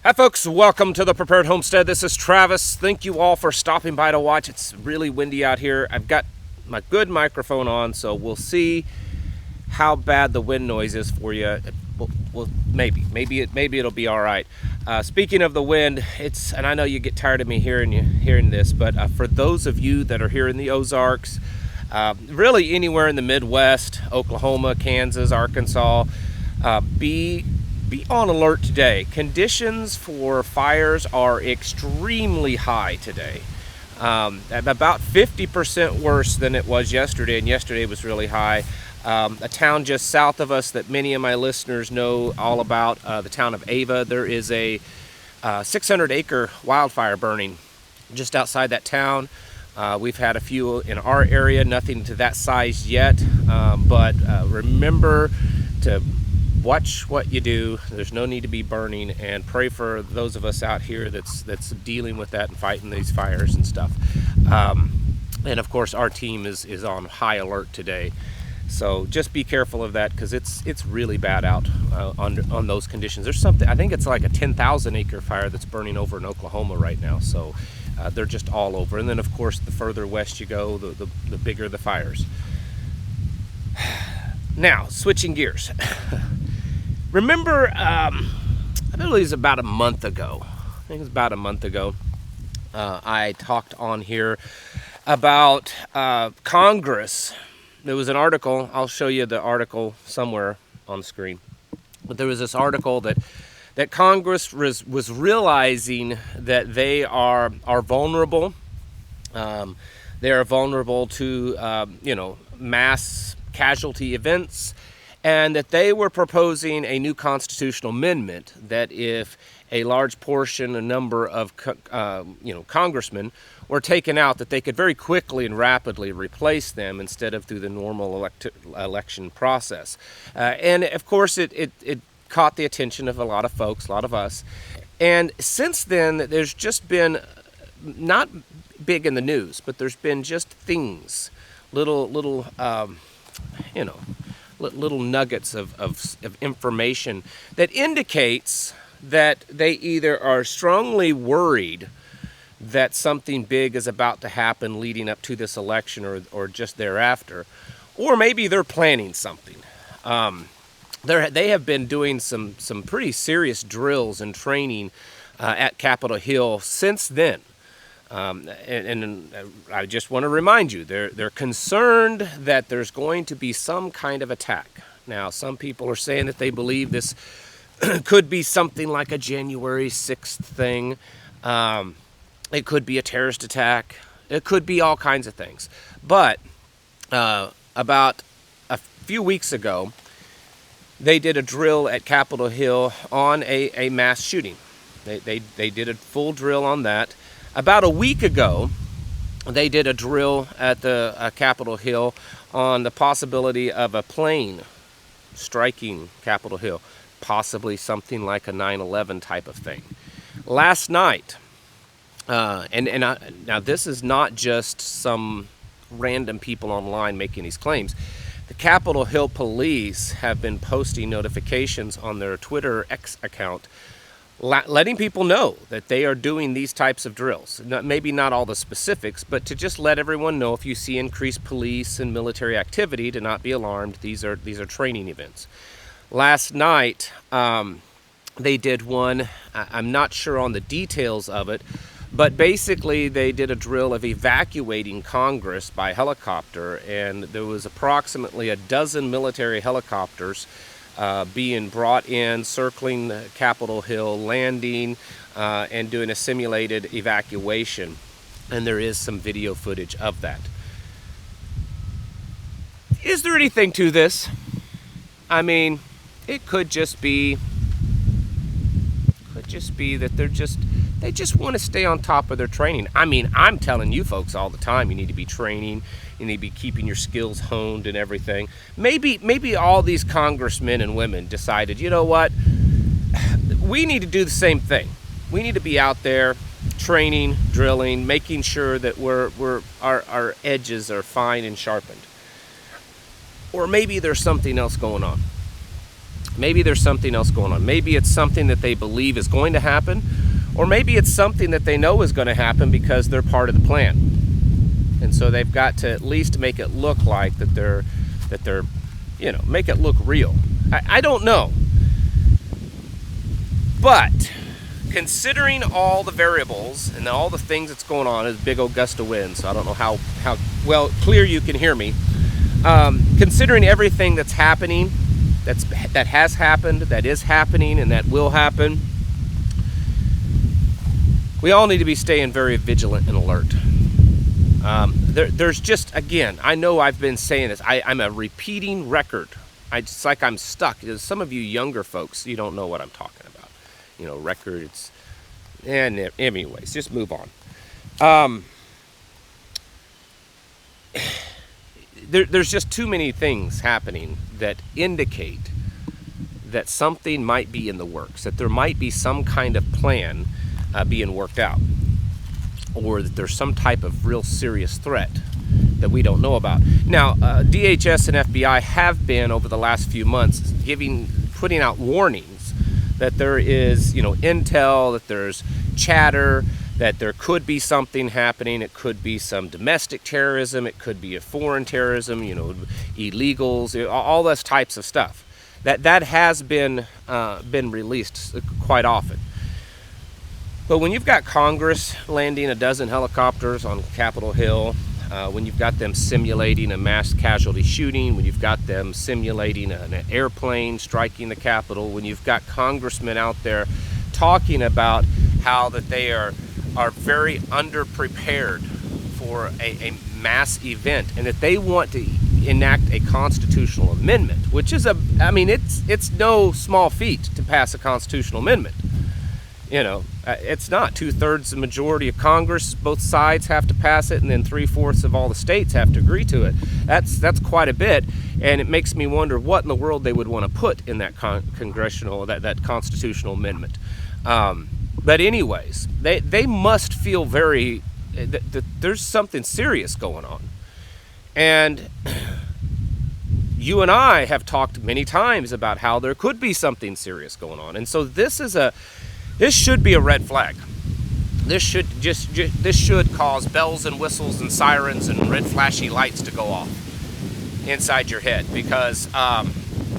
Hi folks, welcome to the Prepared Homestead. This is Travis. Thank you all for stopping by to watch. It's really windy out here. I've got my good microphone on, so we'll see how bad the wind noise is for you. Well, maybe it'll be all right. Speaking of the wind, and I know you get tired of me hearing this, but for those of you that are here in the Ozarks, really anywhere in the Midwest, Oklahoma, Kansas, Arkansas, be on alert today. Conditions for fires are extremely high today. About 50% worse than it was yesterday, and yesterday was really high. A town just south of us that many of my listeners know all about, the town of Ava. There is a 600-acre wildfire burning just outside that town. We've had a few in our area, nothing to that size yet, but remember to watch what you do. There's no need to be burning, and pray for those of us out here that's dealing with that and fighting these fires and stuff. And of course, our team is on high alert today. So just be careful of that, because it's really bad out on those conditions. There's something, I think it's like a 10,000 acre fire that's burning over in Oklahoma right now. So they're just all over. And then of course, the further west you go, the bigger the fires. Now, switching gears. Remember, I believe it was about a month ago. I talked on here about Congress. There was an article. I'll show you the article somewhere on the screen. But there was this article that Congress was realizing that they are vulnerable. They are vulnerable to mass casualty events, and that they were proposing a new constitutional amendment that if a large portion, a number of congressmen were taken out, that they could very quickly and rapidly replace them instead of through the normal election process. And of course, it caught the attention of a lot of folks, a lot of us. And since then, there's just been, not big in the news, but there's been just things, little nuggets of information that indicates that they either are strongly worried that something big is about to happen leading up to this election or just thereafter, or maybe they're planning something. They have been doing some pretty serious drills and training at Capitol Hill since then. And I just want to remind you, they're concerned that there's going to be some kind of attack. Now, some people are saying that they believe this could be something like a January 6th thing. It could be a terrorist attack. It could be all kinds of things. But about a few weeks ago, they did a drill at Capitol Hill on a mass shooting. They did a full drill on that. About a week ago, they did a drill at the Capitol Hill on the possibility of a plane striking Capitol Hill, possibly something like a 9/11 type of thing. Last night, now this is not just some random people online making these claims. The Capitol Hill police have been posting notifications on their Twitter X account, letting people know that they are doing these types of drills. Maybe not all the specifics, but to just let everyone know, if you see increased police and military activity, to not be alarmed. These are training events. Last night, they did one. I'm not sure on the details of it, but basically they did a drill of evacuating Congress by helicopter, and there was approximately a dozen military helicopters being brought in, circling Capitol Hill, landing, and doing a simulated evacuation. And there is some video footage of that. Is there anything to this? I mean, it could just be that they just want to stay on top of their training. I mean, I'm telling you folks all the time, you need to be training, you need to be keeping your skills honed and everything. Maybe all these congressmen and women decided, you know what, we need to do the same thing. We need to be out there training, drilling, making sure that our edges are fine and sharpened. Or maybe there's something else going on. Maybe there's something else going on. Maybe it's something that they believe is going to happen, or maybe it's something that they know is going to happen because they're part of the plan. And so they've got to at least make it look like that they're, make it look real. I don't know. But considering all the variables and all the things that's going on, is big old gust of wind, so I don't know how well clear you can hear me. Considering everything that's happening, that has happened, that is happening, and that will happen, we all need to be staying very vigilant and alert. There's just, again, I know I've been saying this, I'm a repeating record. It's like I'm stuck. Some of you younger folks, you don't know what I'm talking about. Records. And anyways, just move on. There's just too many things happening that indicate that something might be in the works, that there might be some kind of plan being worked out, or that there's some type of real serious threat that we don't know about. Now, DHS and FBI have been, over the last few months, putting out warnings that there is, intel, that there's chatter, that there could be something happening. It could be some domestic terrorism. It could be a foreign terrorism, illegals, all those types of stuff. That has been released quite often. But when you've got Congress landing a dozen helicopters on Capitol Hill, when you've got them simulating a mass casualty shooting, when you've got them simulating an airplane striking the Capitol, when you've got congressmen out there talking about how that they are very underprepared for a mass event, and that they want to enact a constitutional amendment, which is it's no small feat to pass a constitutional amendment. It's not. 2/3 the majority of Congress, both sides have to pass it, and then 3/4 of all the states have to agree to it. That's quite a bit, and it makes me wonder what in the world they would want to put in that that constitutional amendment. But anyways, they must feel that there's something serious going on, and you and I have talked many times about how there could be something serious going on, and so this should be a red flag. This should cause bells and whistles and sirens and red flashy lights to go off inside your head, because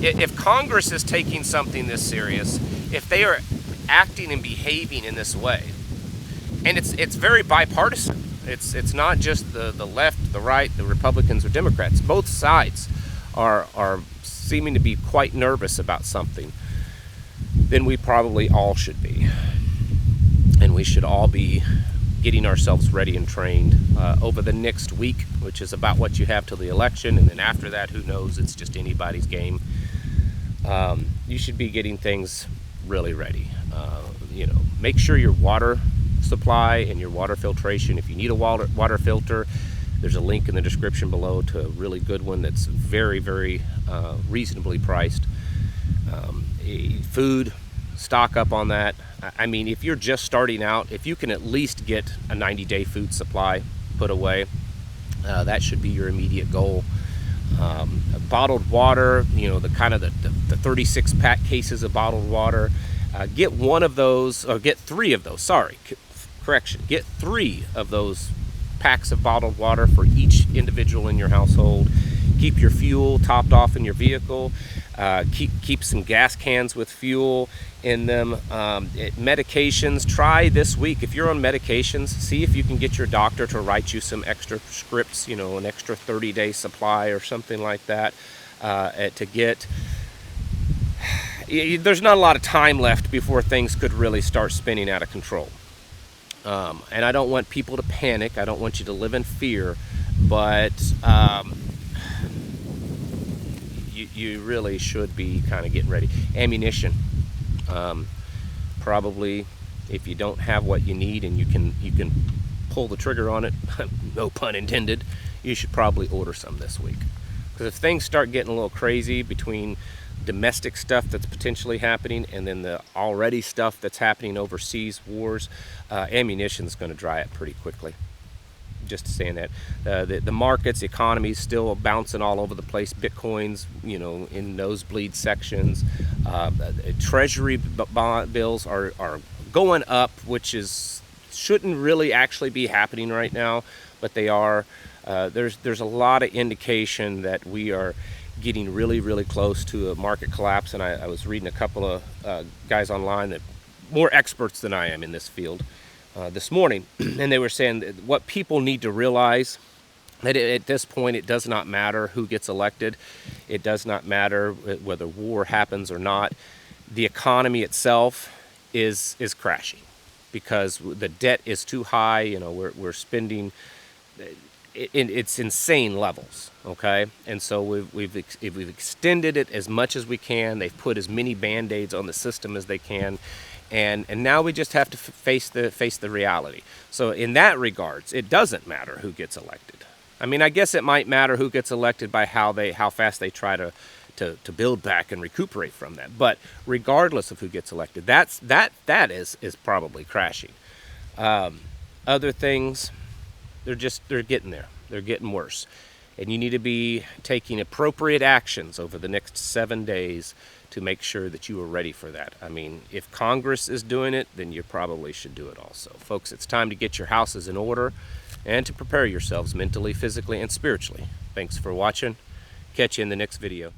if Congress is taking something this serious, if they are acting and behaving in this way, and it's very bipartisan. It's not just the left, the right, the Republicans or Democrats. Both sides are seeming to be quite nervous about something. Then we probably all should be. And we should all be getting ourselves ready and trained over the next week, which is about what you have till the election. And then after that, who knows? It's just anybody's game. You should be getting things really ready. Make sure your water supply and your water filtration, if you need a water filter, there's a link in the description below to a really good one that's very, very reasonably priced. Food, stock up on that. If you're just starting out, if you can at least get a 90-day food supply put away, that should be your immediate goal. Bottled water, the 36-pack cases of bottled water. Get one of those, or get 3 of those, get 3 of those packs of bottled water for each individual in your household. Keep your fuel topped off in your vehicle. Keep some gas cans with fuel in them. Medications, try this week. If you're on medications, see if you can get your doctor to write you some extra scripts, an extra 30-day supply or something like that to get. There's not a lot of time left before things could really start spinning out of control. And I don't want people to panic. I don't want you to live in fear, but you really should be kind of getting ready. Ammunition. Probably, if you don't have what you need and you can pull the trigger on it, no pun intended, you should probably order some this week. Because if things start getting a little crazy between domestic stuff that's potentially happening and then the already stuff that's happening overseas, wars, ammunition is going to dry up pretty quickly. just saying that the markets, the economy is still bouncing all over the place. Bitcoin's, you know, in nosebleed sections. Treasury bond bills are going up, which shouldn't really actually be happening right now, but they are. There's a lot of indication that we are getting really close to a market collapse, and I was reading a couple of guys online that more experts than I am in this field this morning, and they were saying that what people need to realize that at this point it does not matter who gets elected. It does not matter whether war happens or not. The economy itself is crashing because the debt is too high. You know, we're spending it's insane levels, okay? And so we've extended it as much as we can. They've put as many band-aids on the system as they can, and now we just have to face the reality. So in that regards, it doesn't matter who gets elected. I mean, I guess it might matter who gets elected by how fast they try to build back and recuperate from that. But regardless of who gets elected, that is probably crashing. Other things, they're getting there. They're getting worse. And you need to be taking appropriate actions over the next 7 days to make sure that you are ready for that. I mean, if Congress is doing it, then you probably should do it also. Folks, it's time to get your houses in order and to prepare yourselves mentally, physically, and spiritually. Thanks for watching. Catch you in the next video.